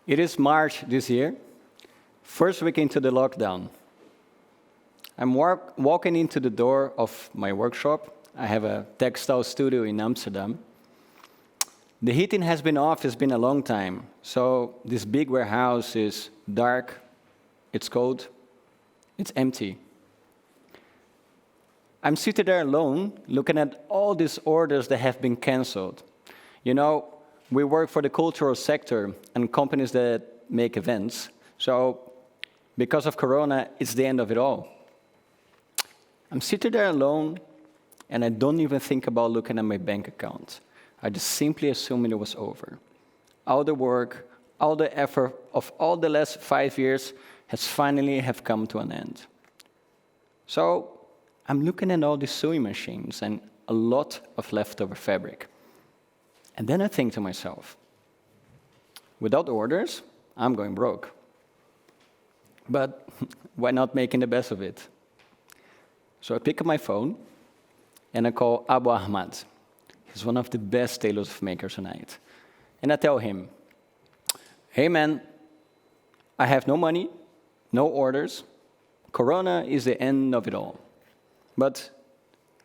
It is March this year, first week into the lockdown. I'm walking into the door of my workshop. I have a textile studio in Amsterdam. The heating has been off, it's been a long time. So this big warehouse is dark, it's cold, it's empty. I'm seated there alone, looking at all these orders that have been canceled. You know, we work for the cultural sector and companies that make events. So because of Corona, it's the end of it all. I'm seated there alone, and I don't even think about looking at my bank account. I just simply assume it was over. All the work, all the effort of all the last 5 years has finally have come to an end. So I'm looking at all these sewing machines and a lot of leftover fabric. And then I think to myself, without orders, I'm going broke. But why not making the best of it? So I pick up my phone and I call Abu Ahmad. He's one of the best tailors makers tonight. And I tell him, hey man, I have no money, no orders. Corona is the end of it all. But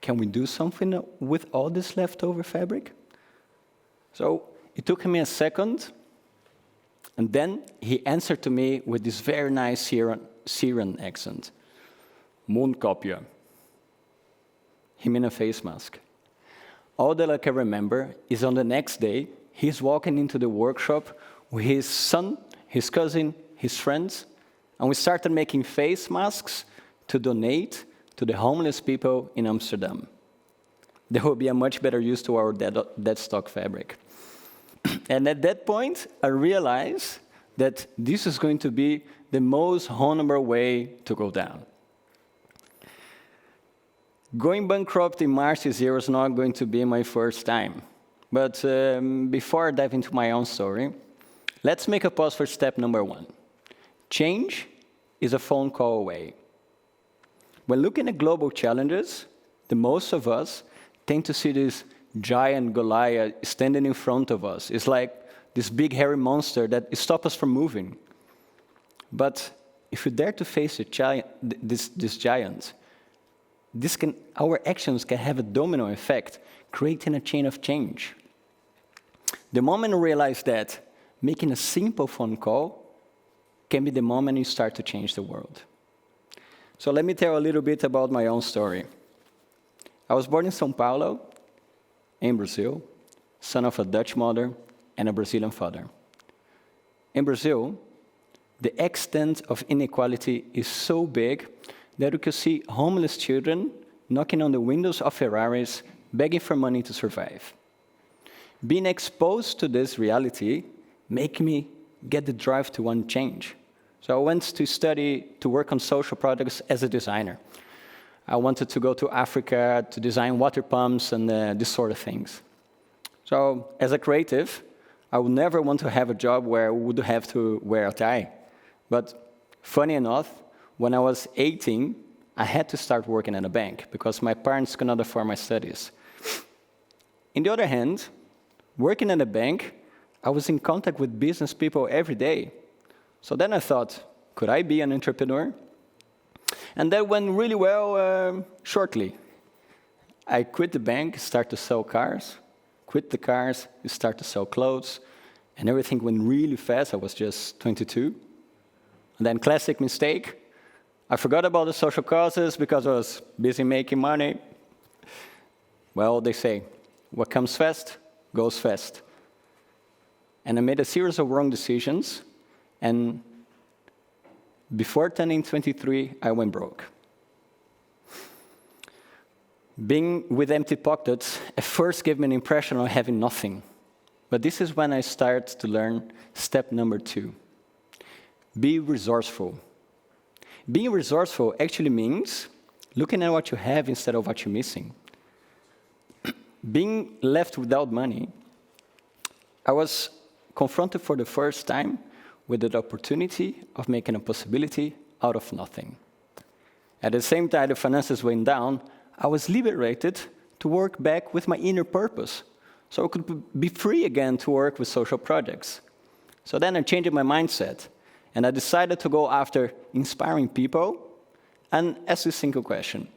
can we do something with all this leftover fabric? So it took me a second, and then he answered to me with this very nice Syrian accent. Mondkapje. Him in a face mask. All that I can remember is on the next day, he's walking into the workshop with his son, his cousin, his friends, and we started making face masks to donate to the homeless people in Amsterdam. There will be a much better use to our dead stock fabric. And at that point, I realized that this is going to be the most honorable way to go down. Going bankrupt in March this year was not going to be my first time. But before I dive into my own story, let's make a pause for step number 1. Change is a phone call away. When looking at global challenges, the most of us tend to see this giant Goliath standing in front of us. It's like this big hairy monster that stops us from moving. But if we dare to face this giant, our actions can have a domino effect, creating a chain of change. The moment you realize that, making a simple phone call can be the moment you start to change the world. So let me tell a little bit about my own story. I was born in São Paulo, in Brazil, son of a Dutch mother and a Brazilian father. In Brazil, the extent of inequality is so big that you can see homeless children knocking on the windows of Ferraris, begging for money to survive. Being exposed to this reality made me get the drive to want change. So I went to work on social projects as a designer. I wanted to go to Africa to design water pumps and this sort of things. So as a creative, I would never want to have a job where I would have to wear a tie. But funny enough, when I was 18, I had to start working at a bank because my parents could not afford my studies. On the other hand, working at a bank, I was in contact with business people every day. So then I thought, could I be an entrepreneur? And that went really well shortly. I quit the bank, started to sell cars, quit the cars, started to sell clothes, and everything went really fast. I was just 22. And then classic mistake, I forgot about the social causes because I was busy making money. Well, they say, what comes fast, goes fast. And I made a series of wrong decisions, and before turning 23, I went broke. Being with empty pockets at first gave me an impression of having nothing. But this is when I started to learn step number 2. Be resourceful. Being resourceful actually means looking at what you have instead of what you're missing. Being left without money, I was confronted for the first time with the opportunity of making a possibility out of nothing. At the same time the finances went down, I was liberated to work back with my inner purpose, so I could be free again to work with social projects. So then I changed my mindset, and I decided to go after inspiring people and ask this single question.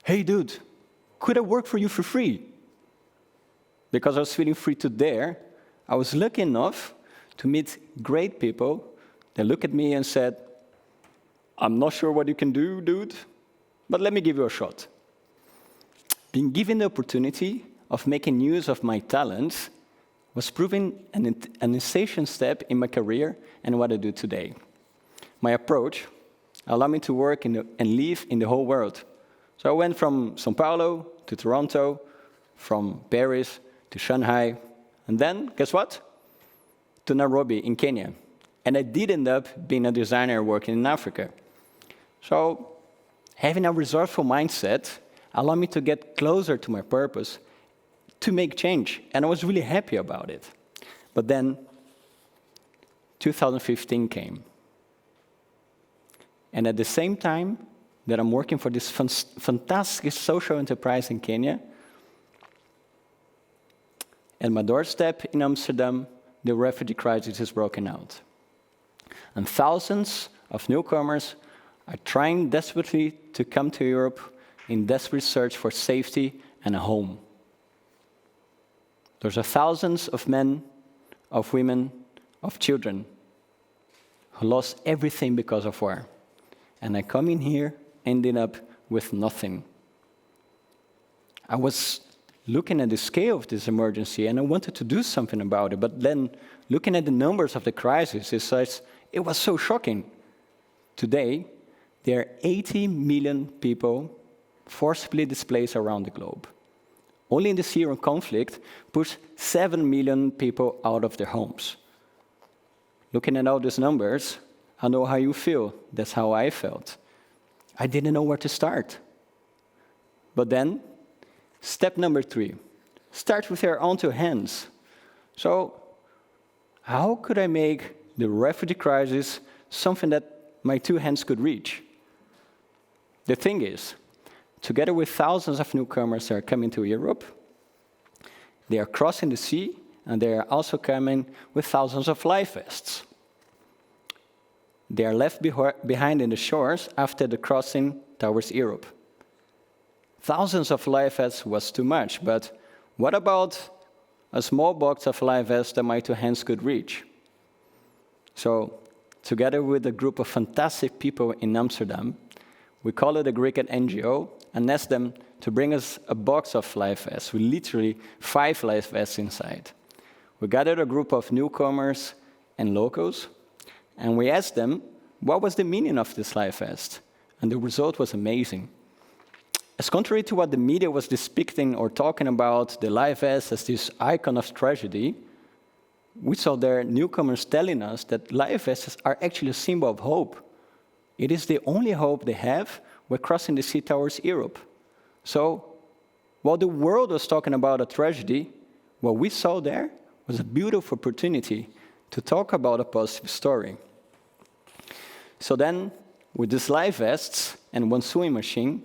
Hey, dude, could I work for you for free? Because I was feeling free to dare, I was lucky enough to meet great people that looked at me and said, I'm not sure what you can do, dude, but let me give you a shot. Being given the opportunity of making use of my talents was proving an essential step in my career and what I do today. My approach allowed me to work and live in the whole world. So I went from São Paulo to Toronto, from Paris to Shanghai, and then, guess what? To Nairobi in Kenya. And I did end up being a designer working in Africa. So having a resourceful mindset allowed me to get closer to my purpose, to make change, and I was really happy about it. But then 2015 came. And at the same time that I'm working for this fantastic social enterprise in Kenya, at my doorstep in Amsterdam, the refugee crisis is broken out. And thousands of newcomers are trying desperately to come to Europe in desperate search for safety and a home. There's thousands of men, of women, of children who lost everything because of war. And I come in here, ending up with nothing. I was looking at the scale of this emergency, and I wanted to do something about it. But then, looking at the numbers of the crisis, it was so shocking. Today, there are 80 million people forcibly displaced around the globe. Only in the Syrian conflict pushed 7 million people out of their homes. Looking at all these numbers, I know how you feel. That's how I felt. I didn't know where to start. But then, step number 3, start with your own two hands. So, how could I make the refugee crisis something that my two hands could reach? The thing is, together with thousands of newcomers that are coming to Europe, they are crossing the sea, and they are also coming with thousands of life vests. They are left behind in the shores after the crossing towards Europe. Thousands of life vests was too much, but what about a small box of life vests that my two hands could reach? So, together with a group of fantastic people in Amsterdam, we called it a Greek NGO and asked them to bring us a box of life vests with literally 5 life vests inside. We gathered a group of newcomers and locals, and we asked them what was the meaning of this life vest, and the result was amazing. As contrary to what the media was depicting or talking about the life vest as this icon of tragedy, we saw there newcomers telling us that life vests are actually a symbol of hope. It is the only hope they have when crossing the sea towards Europe. So, while the world was talking about a tragedy, what we saw there was a beautiful opportunity to talk about a positive story. So then, with these life vests and one sewing machine,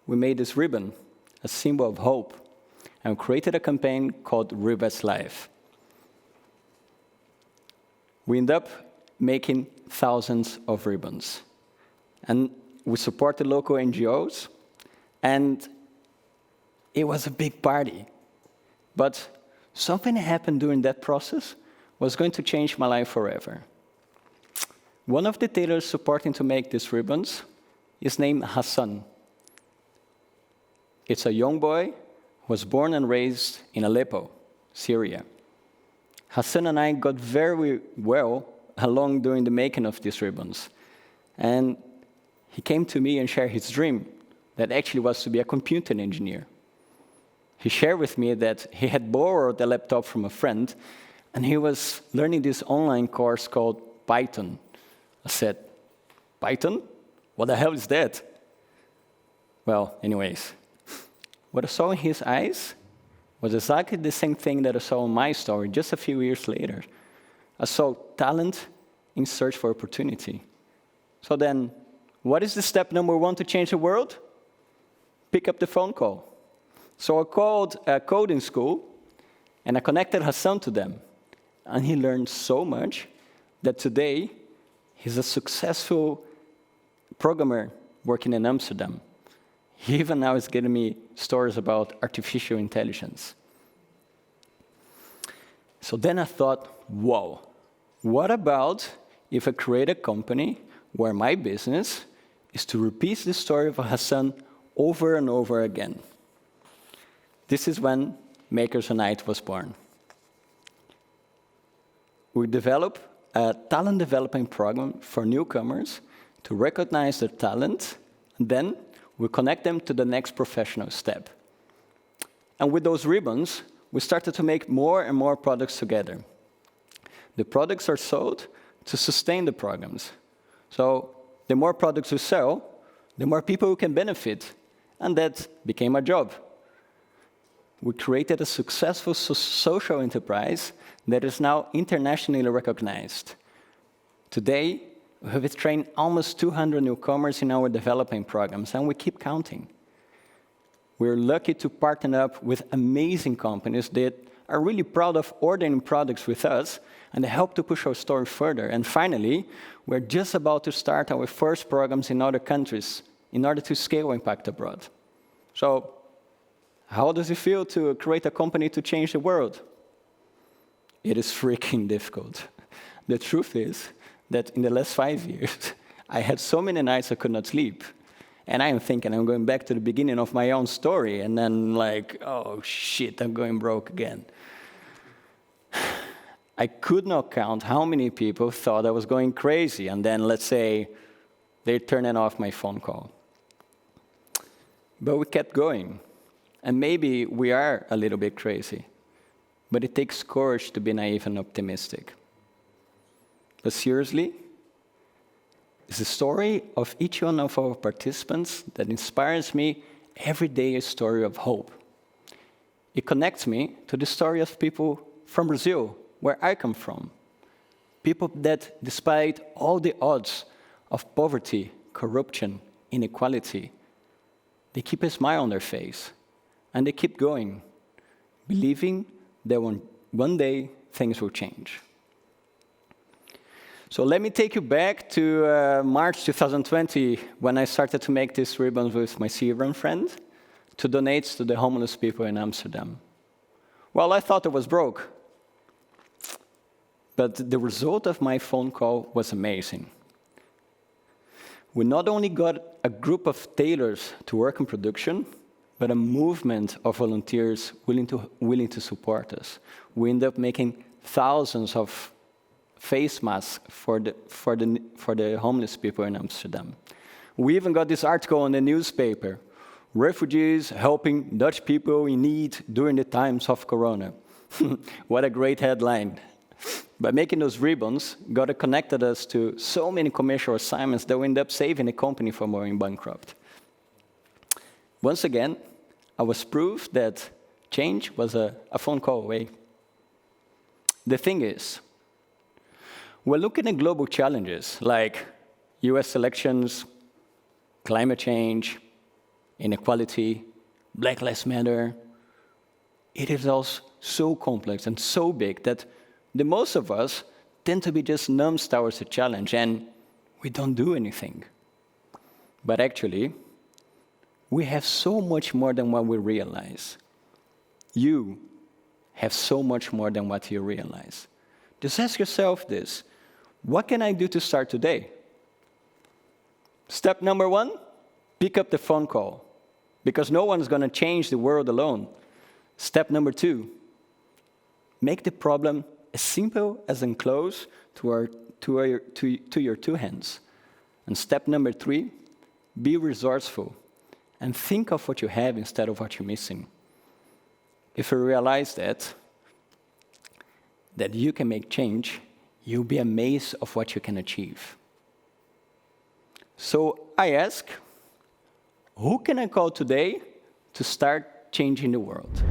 we made this ribbon, a symbol of hope, and created a campaign called Ribbons Life. We ended up making thousands of ribbons. And we supported local NGOs, and it was a big party. But something happened during that process was going to change my life forever. One of the tailors supporting to make these ribbons is named Hassan. It's a young boy who was born and raised in Aleppo, Syria. Hassan and I got very well along during the making of these ribbons. And he came to me and shared his dream that actually was to be a computer engineer. He shared with me that he had borrowed a laptop from a friend, and he was learning this online course called Python. I said, Python? What the hell is that? Well, anyways, what I saw in his eyes was exactly the same thing that I saw in my story just a few years later. I saw talent in search for opportunity. So then, what is the step number 1 to change the world? Pick up the phone call. So I called a coding school, and I connected Hassan to them. and he learned so much that today he's a successful programmer working in Amsterdam. He even now is giving me stories about artificial intelligence. So then I thought, whoa, what about if I create a company where my business is to repeat the story of Hassan over and over again? This is when Makers Unite was born. We developed a talent development program for newcomers to recognize their talent, and then we connect them to the next professional step. And with those ribbons, we started to make more and more products together. The products are sold to sustain the programs. So the more products we sell, the more people who can benefit, and that became our job. We created a successful social enterprise that is now internationally recognized. Today, we have trained almost 200 newcomers in our development programs, and we keep counting. We're lucky to partner up with amazing companies that are really proud of ordering products with us, and they help to push our story further. And finally, we're just about to start our first programs in other countries in order to scale impact abroad. So, how does it feel to create a company to change the world? It is freaking difficult. The truth is that in the last 5 years, I had so many nights I could not sleep. And I am thinking I'm going back to the beginning of my own story, and then like, oh shit, I'm going broke again. I could not count how many people thought I was going crazy, and then let's say they're turning off my phone call. But we kept going. And maybe we are a little bit crazy, but it takes courage to be naive and optimistic. But seriously, it's the story of each one of our participants that inspires me every day, a story of hope. It connects me to the story of people from Brazil, where I come from. People that, despite all the odds of poverty, corruption, inequality, they keep a smile on their face. And they keep going, believing that one day things will change. So let me take you back to March 2020, when I started to make these ribbons with my Syrian friend to donate to the homeless people in Amsterdam. Well, I thought I was broke. But the result of my phone call was amazing. We not only got a group of tailors to work in production, but a movement of volunteers willing to support us. We ended up making thousands of face masks for the homeless people in Amsterdam. We even got this article in the newspaper, "Refugees helping Dutch people in need during the times of Corona." What a great headline. But making those ribbons connected us to so many commercial assignments that we ended up saving the company from going bankrupt. Once again, I was proof that change was a phone call away. The thing is, we're looking at global challenges like US elections, climate change, inequality, Black Lives Matter. It is all so complex and so big that the most of us tend to be just numb towards the challenge, and we don't do anything. But actually, we have so much more than what we realize. You have so much more than what you realize. Just ask yourself this: what can I do to start today? Step number 1, pick up the phone call, because no one's going to change the world alone. Step number 2, make the problem as simple as enclose to your 2 hands. And step number 3, be resourceful and think of what you have instead of what you're missing. If you realize that you can make change, you'll be amazed of what you can achieve. So I ask, who can I call today to start changing the world?